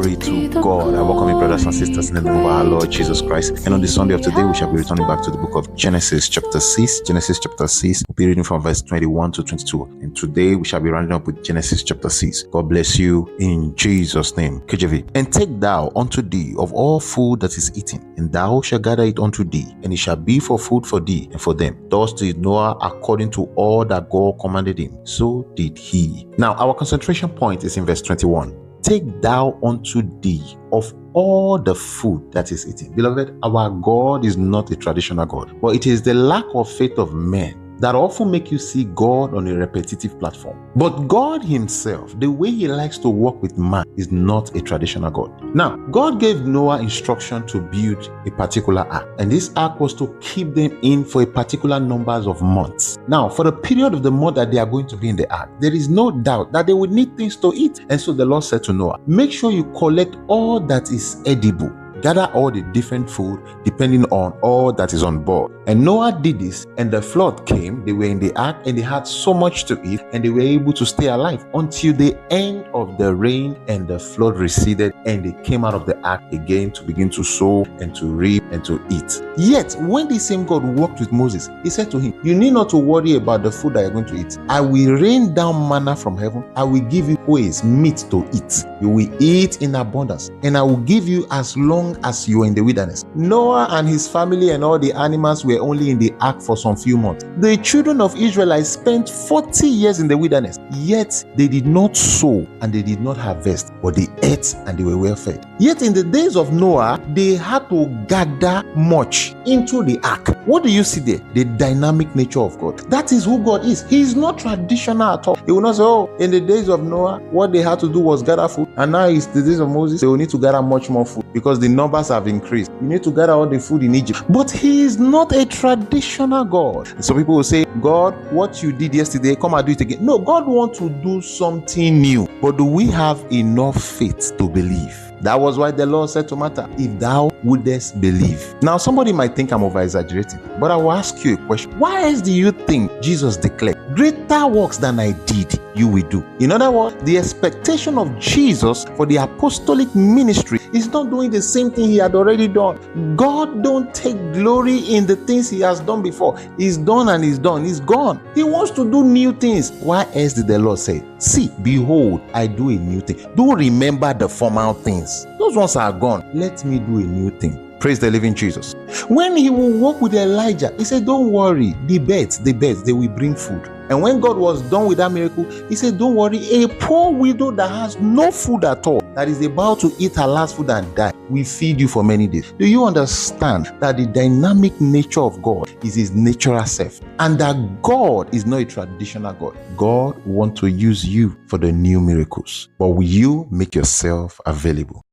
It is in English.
Glory to God. I welcome you, brothers and sisters, in the name of our Lord Jesus Christ. And on the Sunday of today, we shall be returning back to the book of Genesis chapter 6. Genesis chapter 6, we'll be reading from verse 21 to 22. And today, we shall be rounding up with Genesis chapter 6. God bless you in Jesus' name. KJV. And take thou unto thee of all food that is eaten, and thou shalt gather it unto thee, and it shall be for food for thee and for them. Thus did Noah according to all that God commanded him. So did he. Now, our concentration point is in verse 21. Take thou unto thee of all the food that is eaten. Beloved, our God is not a traditional God, but it is the lack of faith of men that often make you see God on a repetitive platform. But God himself, the way he likes to work with man, is not a traditional God. Now, God gave Noah instruction to build a particular ark, and this ark was to keep them in for a particular numbers of months. Now, for the period of the month that they are going to be in the ark, there is no doubt that they would need things to eat. And so the Lord said to Noah, make sure you collect all that is edible. Gather all the different food depending on all that is on board. And Noah did this, and the flood came. They were in the ark, and they had so much to eat, and they were able to stay alive until the end of the rain, and the flood receded, and they came out of the ark again to begin to sow and to reap and to eat. Yet, when the same God walked with Moses, he said to him, you need not to worry about the food that you're going to eat. I will rain down manna from heaven. I will give you always meat to eat. You will eat in abundance, and I will give you as long as you are in the wilderness. Noah and his family and all the animals were only in the ark for some few months. The children of Israel spent 40 years in the wilderness, yet they did not sow and they did not harvest, but they ate and they were well fed. Yet in the days of Noah, they had to gather much into the ark. What do you see there? The dynamic nature of God. That is who God is. He is not traditional at all. He will not say, oh, in the days of Noah, what they had to do was gather food, and now it's the days of Moses, they will need to gather much more food because the numbers have increased. You need to gather all the food in Egypt. But he is not a traditional God. Some people will say, God, what you did yesterday, come and do it again. No, God wants to do something new. But do we have enough faith to believe? That was why the Lord said to Martha, if thou wouldest believe. Now, somebody might think I'm over-exaggerating, but I will ask you a question. Why else do you think Jesus declared, greater works than I did, you will do? In other words, the expectation of Jesus for the apostolic ministry is not doing the same thing he had already done. God don't take glory in the things he has done before. He's done and he's done. He's gone. He wants to do new things. Why else did the Lord say, see, behold, I do a new thing. Don't remember the former things. Those ones are gone. Let me do a new thing. Praise the living Jesus. When he will walk with Elijah, he said, don't worry, the birds, they will bring food. And when God was done with that miracle, he said, don't worry, a poor widow that has no food at all, that is about to eat her last food and die, will feed you for many days. Do you understand that the dynamic nature of God is his natural self, and that God is not a traditional God? God wants to use you for the new miracles, but will you make yourself available?